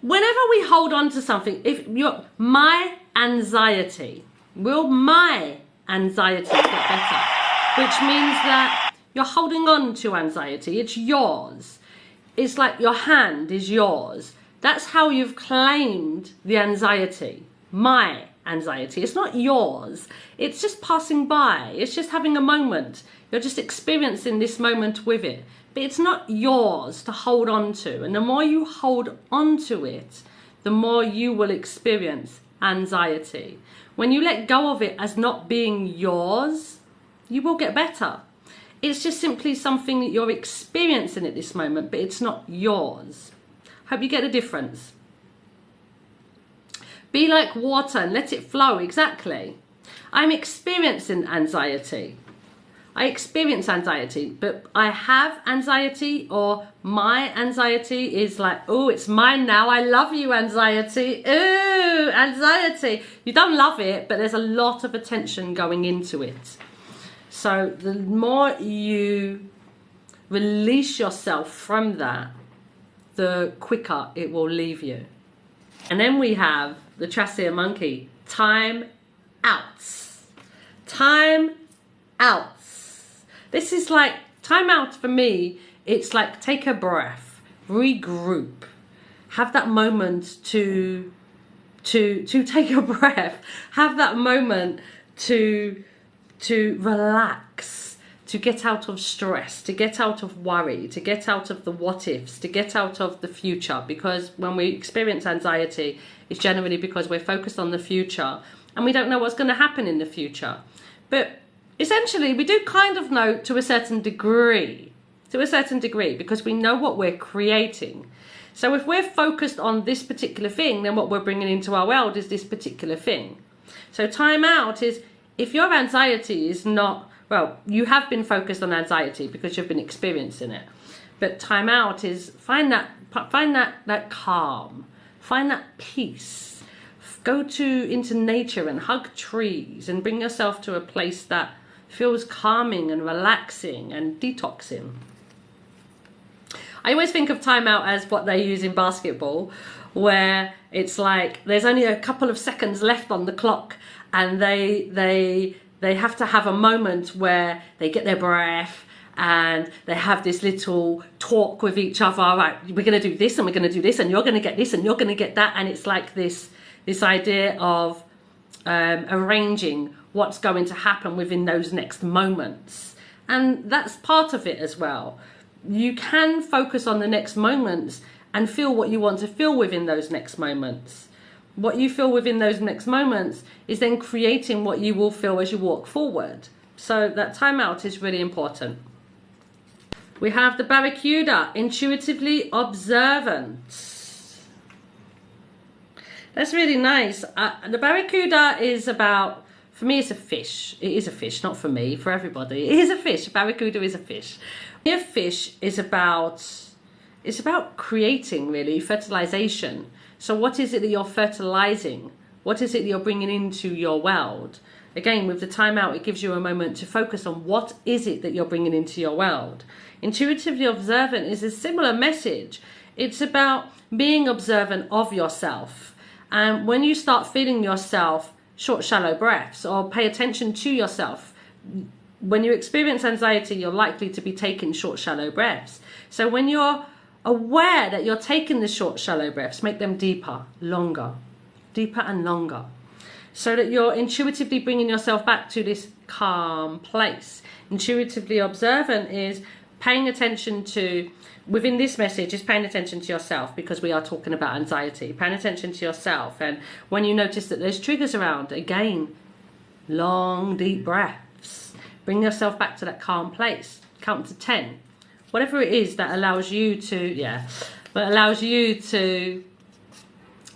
whenever we hold on to something, if you're my anxiety, will my anxiety get better? Which means that you're holding on to anxiety. It's yours. It's like your hand is yours. That's how you've claimed the anxiety. My anxiety. It's not yours. It's just passing by. It's just having a moment. You're just experiencing this moment with it. But it's not yours to hold on to. And the more you hold on to it, the more you will experience anxiety. When you let go of it as not being yours, you will get better. It's just simply something that you're experiencing at this moment, but it's not yours. Hope you get the difference. Be like water and let it flow. Exactly. I'm experiencing anxiety. I experience anxiety, but I have anxiety, or my anxiety is like, oh, it's mine now. I love you, anxiety. Ooh, anxiety. You don't love it, but there's a lot of attention going into it. So the more you release yourself from that, the quicker it will leave you. And then we have the Tracia monkey. Time outs. Time outs. This is like, time out for me, it's like take a breath, regroup, have that moment to take a breath, have that moment to relax, to get out of stress, to get out of worry, to get out of the what ifs, to get out of the future. Because when we experience anxiety, it's generally because we're focused on the future and we don't know what's going to happen in the future. But essentially, we do kind of know to a certain degree, because we know what we're creating. So if we're focused on this particular thing, then what we're bringing into our world is this particular thing. So time out is, if your anxiety is not, well, you have been focused on anxiety because you've been experiencing it. But time out is find that calm, find that peace. Go into nature and hug trees and bring yourself to a place that feels calming and relaxing and detoxing. I always think of time out as what they use in basketball, where it's like there's only a couple of seconds left on the clock and they have to have a moment where they get their breath and they have this little talk with each other. Right, we're going to do this and we're going to do this and you're going to get this and you're going to get that. And it's like this idea of arranging what's going to happen within those next moments. And that's part of it as well. You can focus on the next moments and feel what you want to feel within those next moments. What you feel within those next moments is then creating what you will feel as you walk forward. So that time out is really important. We have the barracuda, intuitively observant. That's really nice. The barracuda is about, for me it's a fish. It is a fish, not for me, for everybody. It is a fish. Barracuda is a fish. A fish is about, it's about creating, really, fertilization. So what is it that you're fertilizing? What is it that you're bringing into your world? Again, with the time out, it gives you a moment to focus on what is it that you're bringing into your world. Intuitively observant is a similar message. It's about being observant of yourself. And when you start feeling yourself, short, shallow breaths, or pay attention to yourself, when you experience anxiety, you're likely to be taking short, shallow breaths. So when you're aware that you're taking the short, shallow breaths, make them deeper, longer, deeper and longer, so that you're intuitively bringing yourself back to this calm place. Intuitively observant is paying attention to, within this message, is paying attention to yourself, because we are talking about anxiety. Paying attention to yourself, and when you notice that there's triggers around, again, long, deep breaths. Bring yourself back to that calm place. Count to 10. Whatever it is that allows you to, allows you to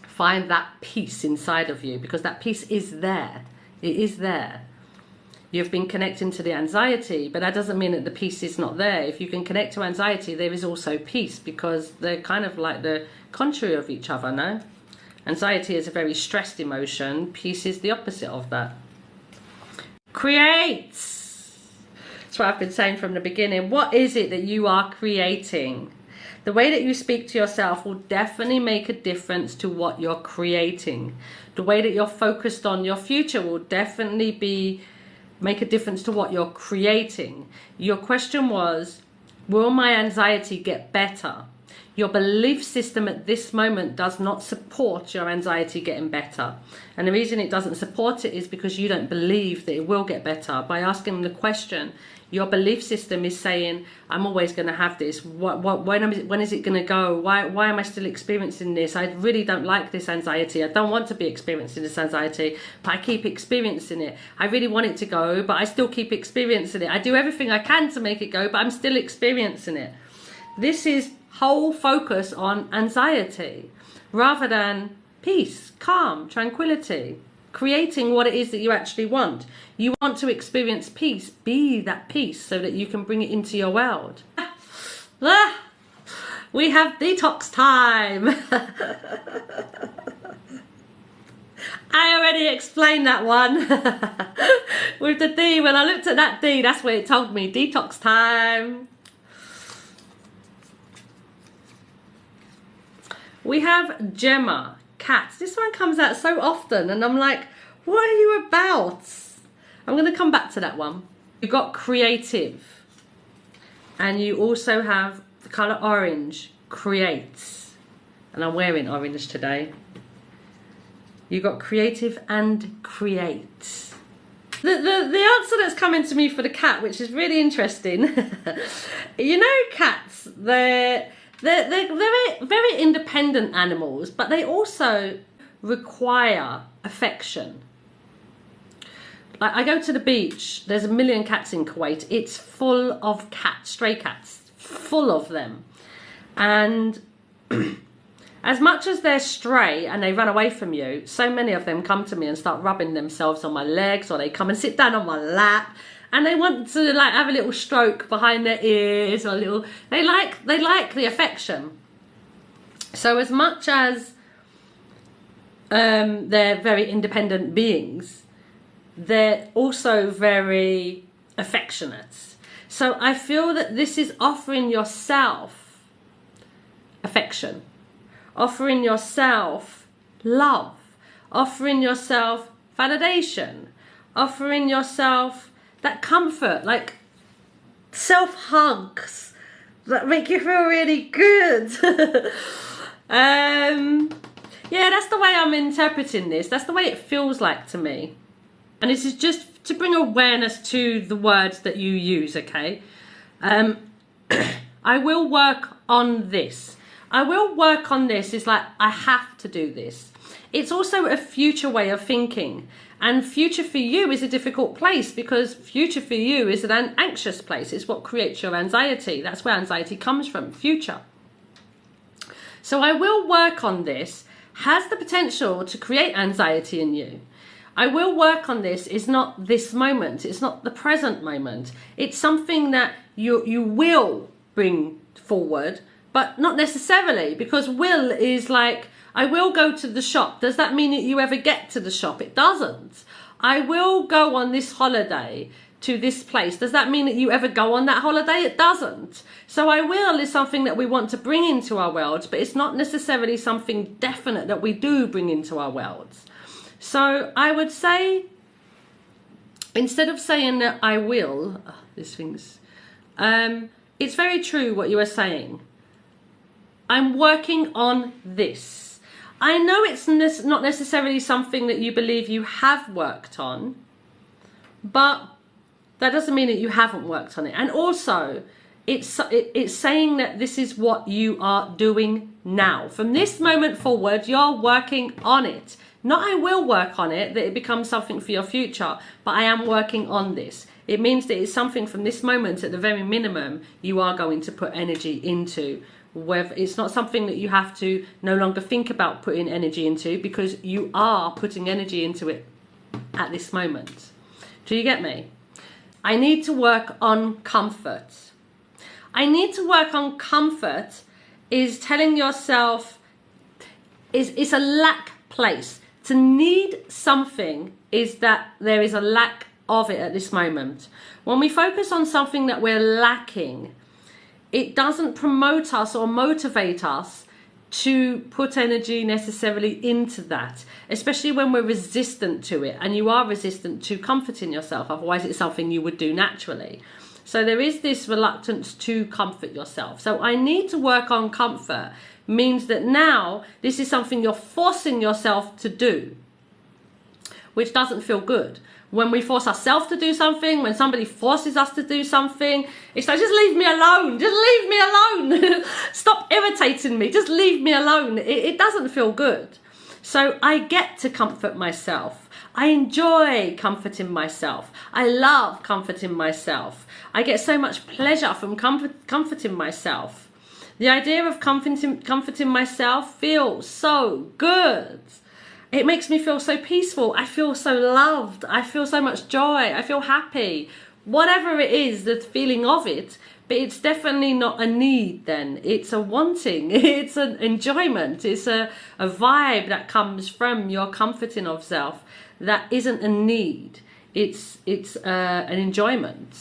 find that peace inside of you, because that peace is there. It is there. You've been connecting to the anxiety, but that doesn't mean that the peace is not there. If you can connect to anxiety, there is also peace, because they're kind of like the contrary of each other, no? Anxiety is a very stressed emotion. Peace is the opposite of that. Create. That's what I've been saying from the beginning. What is it that you are creating? The way that you speak to yourself will definitely make a difference to what you're creating. The way that you're focused on your future will definitely make a difference to what you're creating. Your question was, will my anxiety get better? Your belief system at this moment does not support your anxiety getting better. And the reason it doesn't support it is because you don't believe that it will get better. By asking the question, your belief system is saying, I'm always going to have this. When is it going to go? Why am I still experiencing this? I really don't like this anxiety. I don't want to be experiencing this anxiety, but I keep experiencing it. I really want it to go, but I still keep experiencing it. I do everything I can to make it go, but I'm still experiencing it. This is whole focus on anxiety rather than peace, calm, tranquility, creating what it is that you actually want. You want to experience peace, be that peace so that you can bring it into your world. We have detox time. I already explained that one with the D. When I looked at that D, that's what it told me, detox time. We have Gemma, cats. This one comes out so often and I'm like, what are you about? I'm going to come back to that one. You got creative. And you also have the colour orange, creates. And I'm wearing orange today. You got creative and create. The answer that's coming to me for the cat, which is really interesting. You know, cats, they're very independent animals, but they also require affection. Like, I go to the beach, there's a million cats in Kuwait. It's full of cats, stray cats, full of them. And as much as they're stray and they run away from you, so many of them come to me and start rubbing themselves on my legs, or they come and sit down on my lap. And they want to like have a little stroke behind their ears, or a little. They like the affection. So as much as they're very independent beings, they're also very affectionate. So I feel that this is offering yourself affection, offering yourself love, offering yourself validation, offering yourself that comfort, like self-hugs that make you feel really good. Yeah, that's the way I'm interpreting this. That's the way it feels like to me. And this is just to bring awareness to the words that you use, okay? I will work on this. I will work on this. It's like, I have to do this. It's also a future way of thinking. And future for you is a difficult place, because future for you is an anxious place. It's what creates your anxiety. That's where anxiety comes from, future. So I will work on this. Has the potential to create anxiety in you. I will work on this is not this moment. It's not the present moment. It's something that you will bring forward, but not necessarily, because will is like, I will go to the shop. Does that mean that you ever get to the shop? It doesn't. I will go on this holiday to this place. Does that mean that you ever go on that holiday? It doesn't. So I will is something that we want to bring into our worlds, but it's not necessarily something definite that we do bring into our worlds. So I would say, instead of saying that I will, it's very true what you are saying. I'm working on this. I know it's not necessarily something that you believe you have worked on, but that doesn't mean that you haven't worked on it. And also, it's saying that this is what you are doing now. From this moment forward, you're working on it. Not I will work on it, that it becomes something for your future, but I am working on this. It means that it's something from this moment, at the very minimum, you are going to put energy into. Whether it's not something that you have to no longer think about putting energy into, because you are putting energy into it at this moment. Do you get me? I need to work on comfort. I need to work on comfort is telling yourself, it's a lack place. To need something is that there is a lack of it at this moment. When we focus on something that we're lacking, it doesn't promote us or motivate us to put energy necessarily into that, especially when we're resistant to it, and you are resistant to comforting yourself, otherwise it's something you would do naturally. So there is this reluctance to comfort yourself. So I need to work on comfort means that now this is something you're forcing yourself to do, which doesn't feel good. When we force ourselves to do something, when somebody forces us to do something, it's like, just leave me alone, just leave me alone. Stop irritating me, just leave me alone. It doesn't feel good. So I get to comfort myself. I enjoy comforting myself. I love comforting myself. I get so much pleasure from comforting myself. The idea of comforting myself feels so good. It makes me feel so peaceful. I feel so loved. I feel so much joy. I feel happy. Whatever it is, the feeling of it, but it's definitely not a need then. It's a wanting. It's an enjoyment. It's a vibe that comes from your comforting of self that isn't a need. It's an enjoyment.